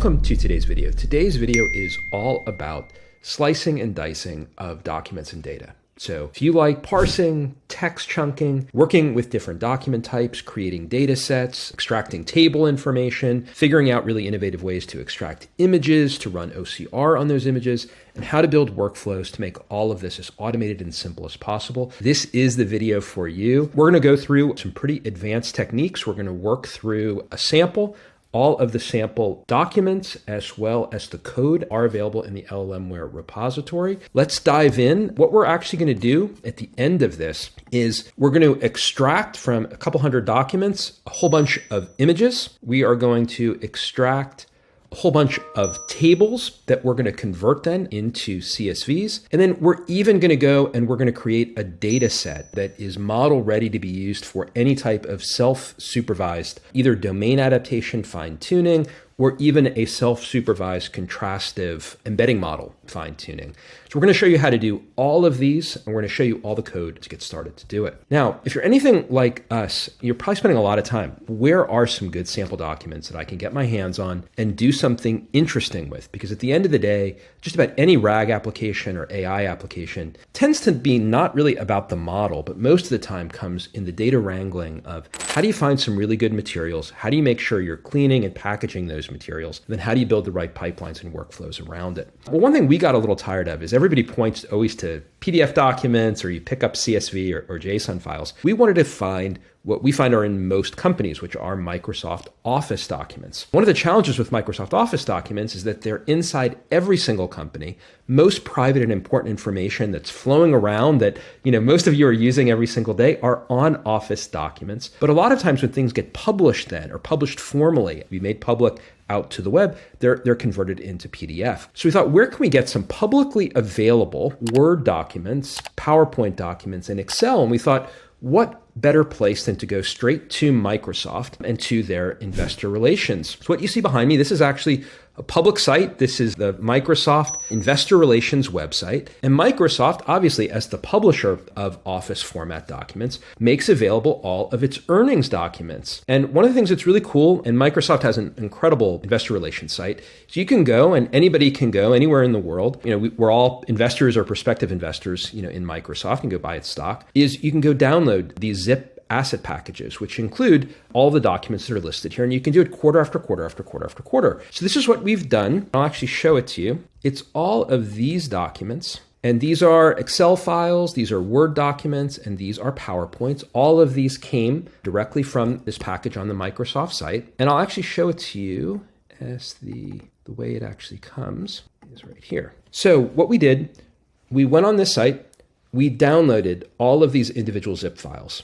Welcome to today's video. Today's video is all about slicing and dicing of documents and data. So if you like parsing, text chunking, working with different document types, creating data sets, extracting table information, figuring out really innovative ways to extract images, to run OCR on those images, and how to build workflows to make all of this as automated and simple as possible, this is the video for you. We're going to go through some pretty advanced techniques. We're going to work through a sample. All of the sample documents as well as the code are available in the LLMware repository. Let's dive in. What we're actually going to do at the end of this is we're going to extract from a couple hundred documents a whole bunch of images. We are going to extract a whole bunch of tables that we're going to convert then into CSVs. And then we're even going to go and we're going to create a data set that is model ready to be used for any type of self-supervised, either domain adaptation, fine tuning, or even a self-supervised contrastive embedding model fine-tuning. So we're going to show you how to do all of these, and we're going to show you all the code to get started to do it. Now, if you're anything like us, you're probably spending a lot of time. Where are some good sample documents that I can get my hands on and do something interesting with? Because at the end of the day, just about any RAG application or AI application tends to be not really about the model, but most of the time comes in the data wrangling of how do you find some really good materials? How do you make sure you're cleaning and packaging those materials? And then how do you build the right pipelines and workflows around it? Well, one thing we got a little tired of is everybody points always to PDF documents, or you pick up CSV or JSON files. We wanted to find what we find are in most companies, which are Microsoft Office documents. One of the challenges with Microsoft Office documents is that they're inside every single company. Most private and important information that's flowing around that, most of you are using every single day are on Office documents. But a lot of times when things get published then, or published formally, be made public out to the web, they're converted into PDF. So we thought, where can we get some publicly available Word documents, PowerPoint documents, and Excel? And we thought, what better place than to go straight to Microsoft and to their investor relations? So what you see behind me, this is actually a public site. This is the Microsoft Investor Relations website. And Microsoft, obviously, as the publisher of Office format documents, makes available all of its earnings documents. And one of the things that's really cool, and Microsoft has an incredible investor relations site, so you can go and anybody can go anywhere in the world. We're all investors or prospective investors, in Microsoft, and go buy its stock, is you can go download these zip asset packages, which include all the documents that are listed here. And you can do it quarter after quarter after quarter after quarter. So this is what we've done. I'll actually show it to you. It's all of these documents. And these are Excel files, these are Word documents, and these are PowerPoints. All of these came directly from this package on the Microsoft site. And I'll actually show it to you as the way it actually comes is right here. So what we did, we went on this site, we downloaded all of these individual zip files.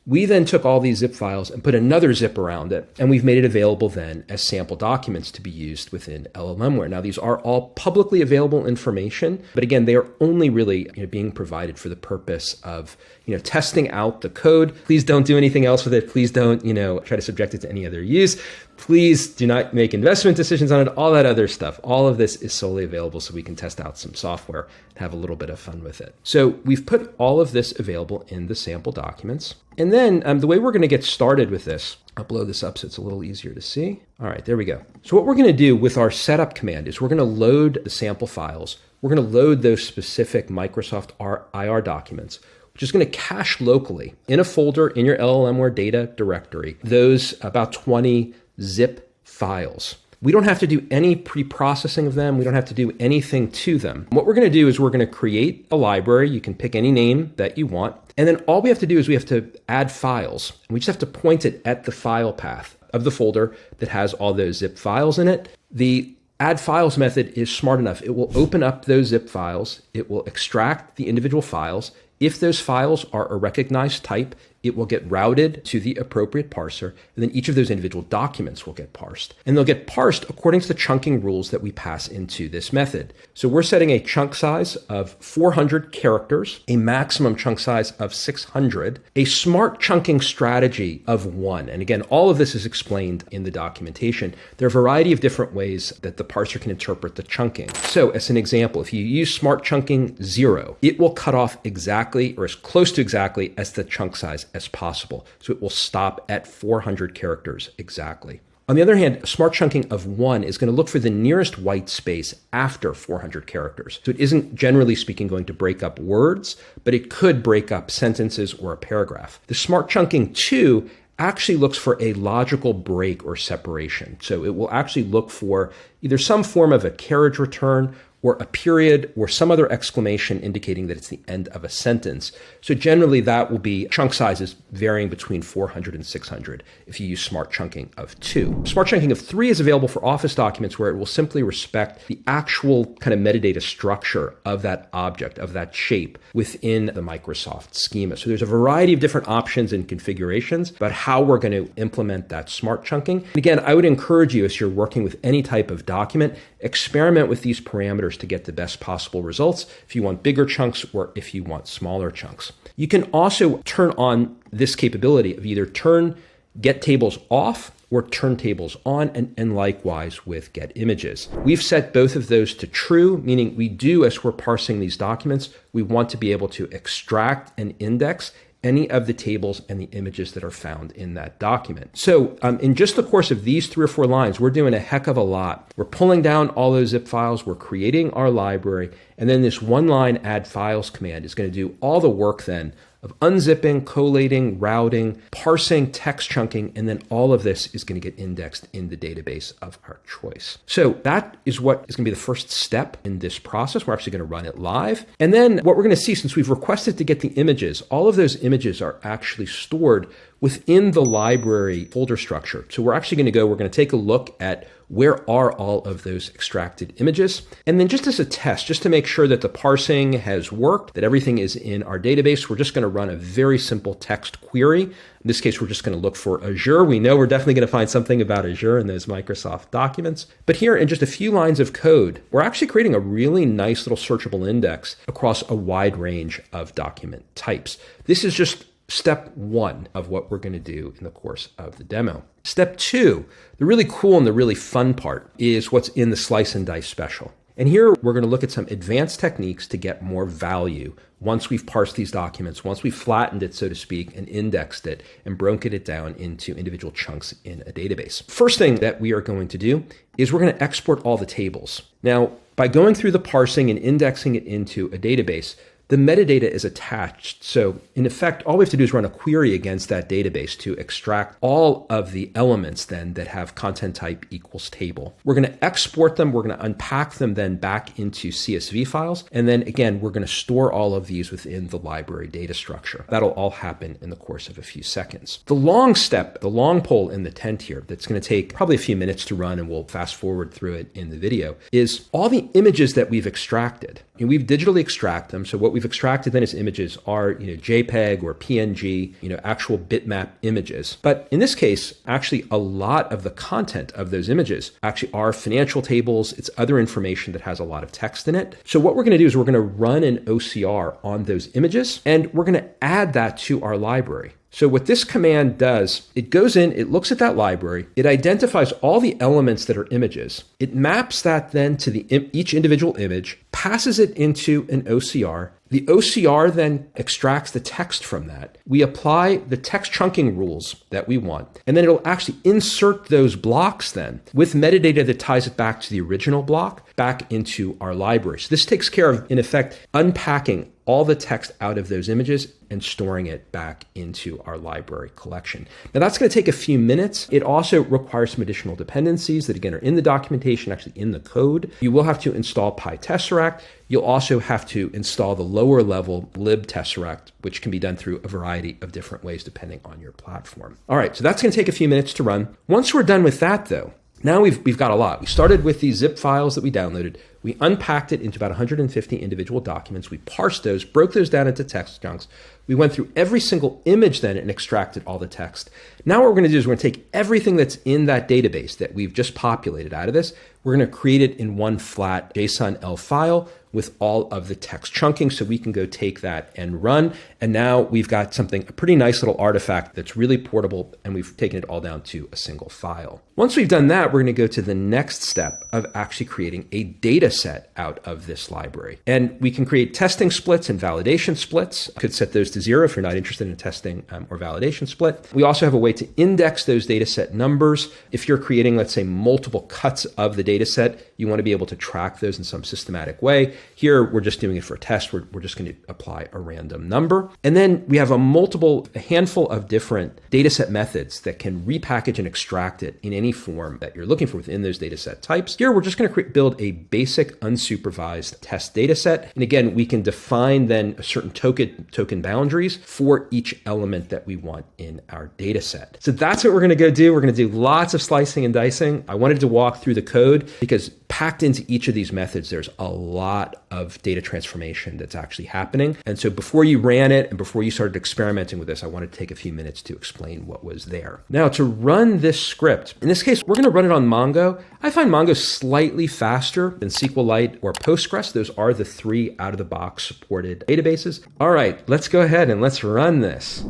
We then took all these zip files and put another zip around it, and we've made it available then as sample documents to be used within LLMware. Now, these are all publicly available information, but again, they are only really being provided for the purpose of testing out the code. Please don't do anything else with it. Please don't try to subject it to any other use. Please do not make investment decisions on it, all that other stuff. All of this is solely available so we can test out some software and have a little bit of fun with it. So we've put all of this available in the sample documents. And then the way we're going to get started with this, I'll blow this up so it's a little easier to see. All right, there we go. So what we're going to do with our setup command is we're going to load the sample files. We're going to load those specific Microsoft IR documents, which is going to cache locally in a folder in your LLMware data directory, those about 20 zip files. We don't have to do any pre-processing of them. We don't have to do anything to them. What we're going to do is we're going to create a library. You can pick any name that you want. And then all we have to do is we have to add files. And we just have to point it at the file path of the folder that has all those zip files in it. The add files method is smart enough. It will open up those zip files. It will extract the individual files. If those files are a recognized type, it will get routed to the appropriate parser, and then each of those individual documents will get parsed. And they'll get parsed according to the chunking rules that we pass into this method. So we're setting a chunk size of 400 characters, a maximum chunk size of 600, a smart chunking strategy of 1. And again, all of this is explained in the documentation. There are a variety of different ways that the parser can interpret the chunking. So as an example, if you use smart chunking 0, it will cut off exactly or as close to exactly as the chunk size as possible. So it will stop at 400 characters exactly. On the other hand, smart chunking of 1 is going to look for the nearest white space after 400 characters. So it isn't, generally speaking, going to break up words, but it could break up sentences or a paragraph. The smart chunking 2 actually looks for a logical break or separation. So it will actually look for either some form of a carriage return or a period or some other exclamation indicating that it's the end of a sentence. So generally that will be chunk sizes varying between 400 and 600 if you use smart chunking of 2. Smart chunking of 3 is available for Office documents where it will simply respect the actual kind of metadata structure of that object, of that shape within the Microsoft schema. So there's a variety of different options and configurations about how we're going to implement that smart chunking. And again, I would encourage you, as you're working with any type of document, experiment with these parameters to get the best possible results if you want bigger chunks or if you want smaller chunks. You can also turn on this capability of either turn get tables off or turn tables on, and likewise with get images. We've set both of those to true, meaning we do, as we're parsing these documents, we want to be able to extract and index any of the tables and the images that are found in that document. So in just the course of these 3 or 4 lines, we're doing a heck of a lot. We're pulling down all those zip files, we're creating our library, and then this one line add files command is going to do all the work then of unzipping, collating, routing, parsing, text chunking, and then all of this is going to get indexed in the database of our choice. So that is what is going to be the first step in this process. We're actually going to run it live. And then what we're going to see, since we've requested to get the images, all of those images are actually stored within the library folder structure. So we're actually going to take a look at where are all of those extracted images. And then just as a test, just to make sure that the parsing has worked, that everything is in our database, we're just going to run a very simple text query. In this case, we're just going to look for Azure. We know we're definitely going to find something about Azure in those Microsoft documents. But here in just a few lines of code, we're actually creating a really nice little searchable index across a wide range of document types. This is just step 1 of what we're going to do in the course of the demo. Step 2, the really cool and the really fun part, is what's in the slice and dice special. And here we're going to look at some advanced techniques to get more value once we've parsed these documents, once we've flattened it, so to speak, and indexed it and broken it down into individual chunks in a database. First thing that we are going to do is we're going to export all the tables. Now, by going through the parsing and indexing it into a database, the metadata is attached. So in effect, all we have to do is run a query against that database to extract all of the elements then that have content type equals table. We're going to export them. We're going to unpack them then back into CSV files. And then again, we're going to store all of these within the library data structure. That'll all happen in the course of a few seconds. The long step, the long pole in the tent here, that's going to take probably a few minutes to run, and we'll fast forward through it in the video, is all the images that we've extracted. And we've digitally extract them. So what we've extracted then as images are, JPEG or PNG, actual bitmap images. But in this case, actually a lot of the content of those images actually are financial tables. It's other information that has a lot of text in it. So what we're going to do is we're going to run an OCR on those images, and we're going to add that to our library. So what this command does, it goes in, it looks at that library, it identifies all the elements that are images. It maps that then to each individual image, passes it into an OCR. The OCR then extracts the text from that. We apply the text chunking rules that we want, and then it'll actually insert those blocks then with metadata that ties it back to the original block back into our library. So this takes care of, in effect, unpacking all the text out of those images and storing it back into our library collection. Now that's going to take a few minutes. It also requires some additional dependencies that again are in the documentation, actually in the code. You will have to install PyTesseract. You'll also have to install the lower level libtesseract, which can be done through a variety of different ways depending on your platform. All right, so that's going to take a few minutes to run. Once we're done with that though, now we've got a lot. We started with these zip files that we downloaded. We unpacked it into about 150 individual documents. We parsed those, broke those down into text chunks. We went through every single image then and extracted all the text. Now what we're going to do is we're going to take everything that's in that database that we've just populated out of this. We're going to create it in one flat JSON-L file with all of the text chunking. So we can go take that and run. And now we've got something, a pretty nice little artifact that's really portable, and we've taken it all down to a single file. Once we've done that, we're going to go to the next step of actually creating a data set out of this library. And we can create testing splits and validation splits. You could set those to 0 if you're not interested in a testing or validation split. We also have a way to index those data set numbers. If you're creating, let's say, multiple cuts of the data set, you want to be able to track those in some systematic way. Here, we're just doing it for a test. We're just going to apply a random number. And then we have a handful of different data set methods that can repackage and extract it in any form that you're looking for within those data set types. Here, we're just going to build a basic unsupervised test data set. And again, we can define then a certain token boundaries for each element that we want in our data set. So that's what we're going to go do. We're going to do lots of slicing and dicing. I wanted to walk through the code because packed into each of these methods, there's a lot of data transformation that's actually happening. And so before you ran it and before you started experimenting with this, I wanted to take a few minutes to explain what was there. Now, to run this script, in this case, we're going to run it on Mongo. I find Mongo slightly faster than SQLite or Postgres. Those are the 3 out-of-the-box supported databases. All right, let's go ahead and let's run this.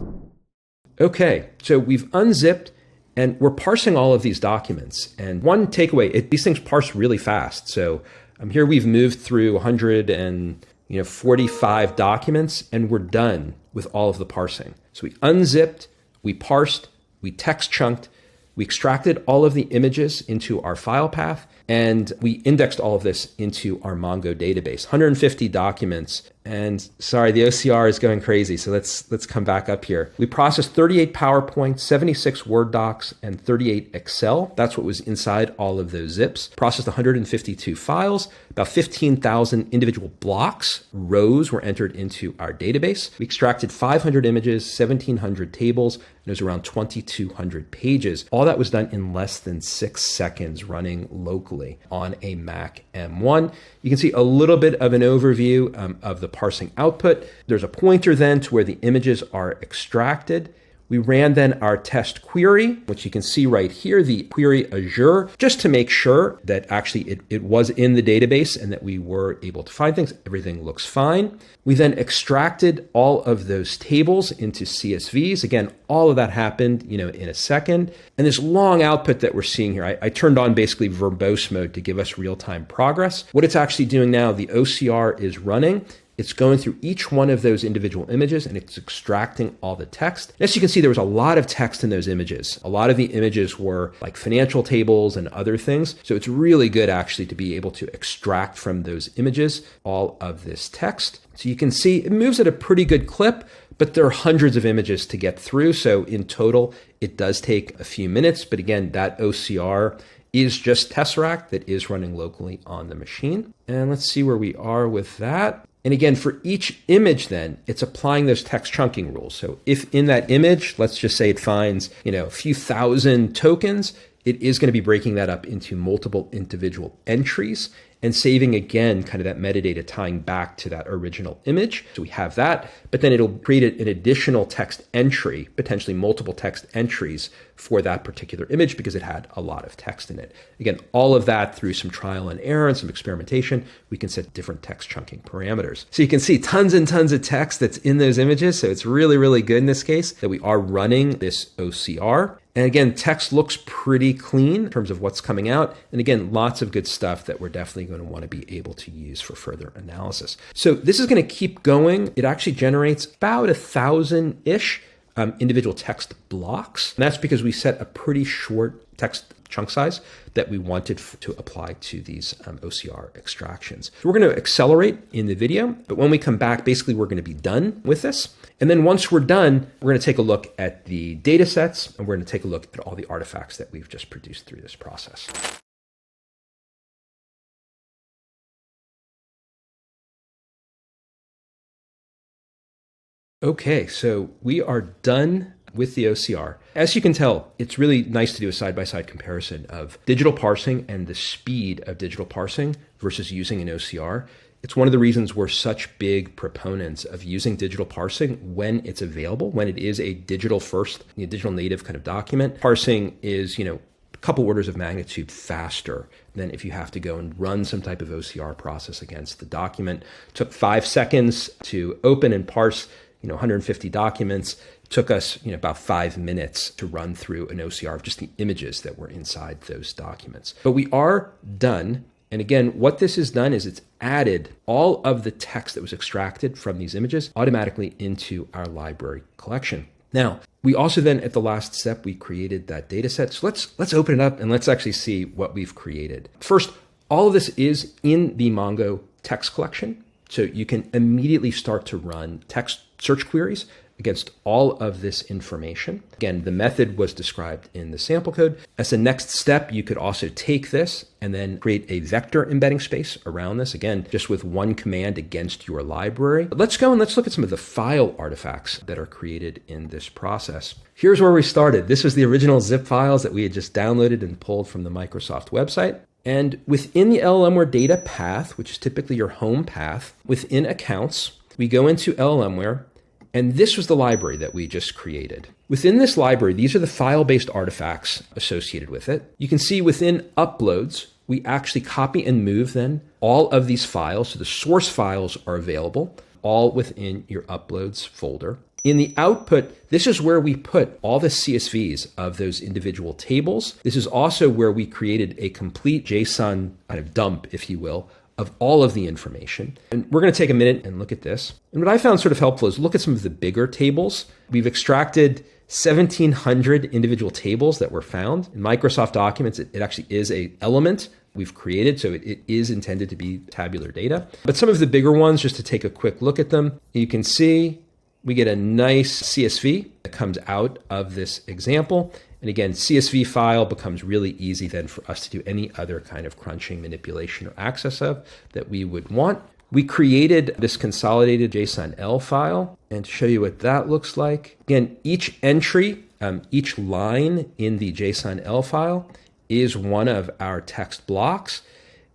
Okay, so we've unzipped and we're parsing all of these documents. And one takeaway, these things parse really fast. So here we've moved through 145 documents, and we're done with all of the parsing. So we unzipped, we parsed, we text chunked, we extracted all of the images into our file path, and we indexed all of this into our Mongo database. 150 documents. And sorry, the OCR is going crazy. So let's come back up here. We processed 38 PowerPoint, 76 Word docs, and 38 Excel. That's what was inside all of those zips. Processed 152 files, about 15,000 individual blocks, rows were entered into our database. We extracted 500 images, 1,700 tables, and it was around 2,200 pages. All that was done in less than 6 seconds running locally on a Mac M1. You can see a little bit of an overview of the parsing output. There's a pointer then to where the images are extracted. We ran then our test query, which you can see right here, the query Azure, just to make sure that actually it was in the database and that we were able to find things. Everything looks fine. We then extracted all of those tables into CSVs. Again, all of that happened, in a second. And this long output that we're seeing here, I turned on basically verbose mode to give us real-time progress. What it's actually doing now, the OCR is running. It's going through each one of those individual images and it's extracting all the text. As you can see, there was a lot of text in those images. A lot of the images were like financial tables and other things. So it's really good actually to be able to extract from those images all of this text. So you can see it moves at a pretty good clip, but there are hundreds of images to get through. So in total, it does take a few minutes. But again, that OCR is just Tesseract that is running locally on the machine. And let's see where we are with that. And again, for each image then, it's applying those text chunking rules. So if in that image, let's just say it finds, a few thousand tokens, it is going to be breaking that up into multiple individual entries and saving again kind of that metadata tying back to that original image. So we have that, but then it'll create an additional text entry, potentially multiple text entries for that particular image because it had a lot of text in it. Again, all of that through some trial and error and some experimentation, we can set different text chunking parameters. So you can see tons and tons of text that's in those images. So it's really, really good in this case that we are running this OCR. And again, text looks pretty clean in terms of what's coming out. And again, lots of good stuff that we're definitely going to want to be able to use for further analysis. So this is going to keep going. It actually generates about 1,000-ish individual text blocks. And that's because we set a pretty short text chunk size that we wanted to apply to these OCR extractions. So we're going to accelerate in the video, but when we come back, basically we're going to be done with this. And then once we're done, we're going to take a look at the data sets and we're going to take a look at all the artifacts that we've just produced through this process. Okay, so we are done with the OCR. As you can tell, it's really nice to do a side-by-side comparison of digital parsing and the speed of digital parsing versus using an OCR. It's one of the reasons we're such big proponents of using digital parsing when it's available, when it is a digital first, digital native kind of document. Parsing is, couple orders of magnitude faster than if you have to go and run some type of OCR process against the document. It took 5 seconds to open and parse 150 documents. It took us about 5 minutes to run through an OCR of just the images that were inside those documents. But we are done. And again, what this has done is it's added all of the text that was extracted from these images automatically into our library collection. Now, we also then, at the last step, we created that data set. So let's open it up and let's actually see what we've created. First, all of this is in the Mongo text collection. So you can immediately start to run text search queries against all of this information. Again, the method was described in the sample code. As a next step, you could also take this and then create a vector embedding space around this, again, just with one command against your library. But let's go and let's look at some of the file artifacts that are created in this process. Here's where we started. This was the original zip files that we had just downloaded and pulled from the Microsoft website. And within the LLMware data path, which is typically your home path, within accounts, we go into LLMware. And this was the library that we just created. Within this library, these are the file-based artifacts associated with it. You can see within uploads, we actually copy and move then all of these files. So the source files are available all within your uploads folder. In the output, this is where we put all the CSVs of those individual tables. This is also where we created a complete JSON kind of dump, if you will, of all of the information. And we're going to take a minute and look at this. And what I found sort of helpful is look at some of the bigger tables. We've extracted 1,700 individual tables that were found. In Microsoft Documents, it actually is an element we've created, so it is intended to be tabular data. But some of the bigger ones, just to take a quick look at them, you can see we get a nice CSV that comes out of this example. And again, CSV file becomes really easy then for us to do any other kind of crunching, manipulation, or access of that we would want. We created this consolidated JSON-L file, and to show you what that looks like, again, each entry, each line in the JSON-L file is one of our text blocks.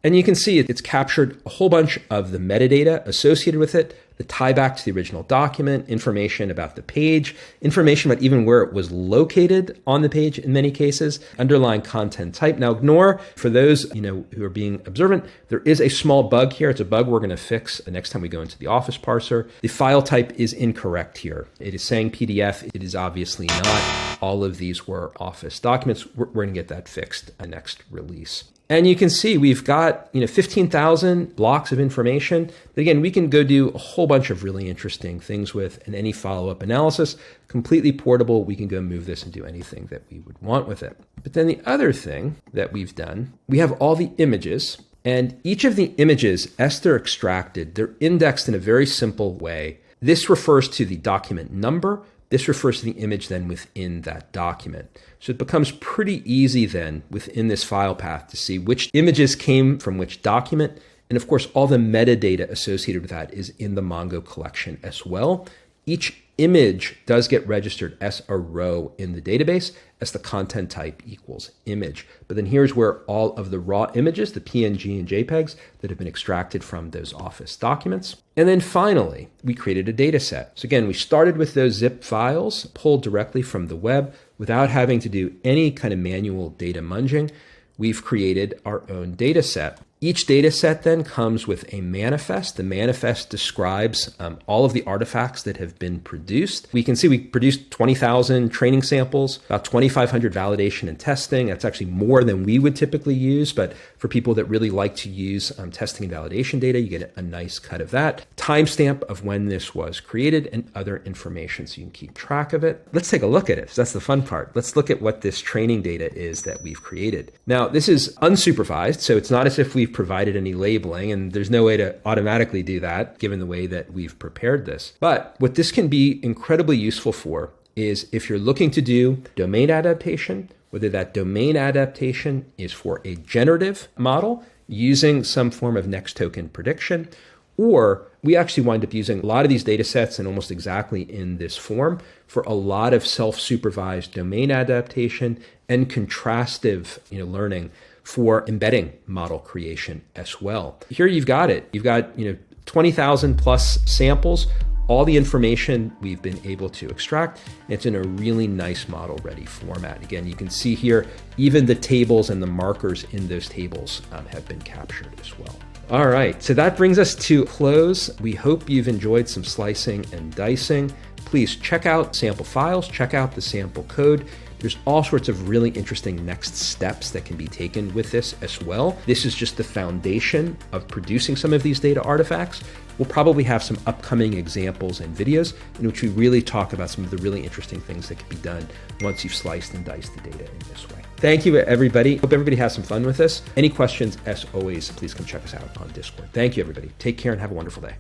And you can see it's captured a whole bunch of the metadata associated with it, the tie back to the original document, information about the page, information about even where it was located on the page in many cases, underlying content type. Now ignore, for those who are being observant, there is a small bug here. It's a bug we're going to fix the next time we go into the Office parser. The file type is incorrect here. It is saying PDF. It is obviously not. All of these were Office documents. We're going to get that fixed in the next release. And you can see we've got 15,000 blocks of information that, again, we can go do a whole bunch of really interesting things with, and any follow-up analysis, completely portable. We can go move this and do anything that we would want with it. But then the other thing that we've done, we have all the images, and each of the images, as they're extracted, they're indexed in a very simple way. This refers to the document number. This refers to the image then within that document. So it becomes pretty easy then within this file path to see which images came from which document. And of course, all the metadata associated with that is in the Mongo collection as well. Each image does get registered as a row in the database as the content type equals image. But then here's where all of the raw images, the PNG and JPEGs that have been extracted from those Office documents. And then finally, we created a data set. So again, we started with those zip files pulled directly from the web without having to do any kind of manual data munging. We've created our own data set. Each data set then comes with a manifest. The manifest describes all of the artifacts that have been produced. We can see we produced 20,000 training samples, about 2,500 validation and testing. That's actually more than we would typically use, but for people that really like to use testing and validation data, you get a nice cut of that. Timestamp of when this was created and other information so you can keep track of it. Let's take a look at it. That's the fun part. Let's look at what this training data is that we've created. Now, this is unsupervised, so it's not as if we've provided any labeling, and there's no way to automatically do that given the way that we've prepared this. But what this can be incredibly useful for is if you're looking to do domain adaptation, whether that domain adaptation is for a generative model using some form of next token prediction, or we actually wind up using a lot of these data sets and almost exactly in this form for a lot of self-supervised domain adaptation and contrastive learning for embedding model creation as well. Here you've got it. You've got 20,000 plus samples, all the information we've been able to extract. It's in a really nice model-ready format. Again, you can see here, even the tables and the markers in those tables have been captured as well. All right, so that brings us to close. We hope you've enjoyed some slicing and dicing. Please check out sample files, check out the sample code. There's all sorts of really interesting next steps that can be taken with this as well. This is just the foundation of producing some of these data artifacts. We'll probably have some upcoming examples and videos in which we really talk about some of the really interesting things that can be done once you've sliced and diced the data in this way. Thank you, everybody. Hope everybody has some fun with this. Any questions, as always, please come check us out on Discord. Thank you, everybody. Take care and have a wonderful day.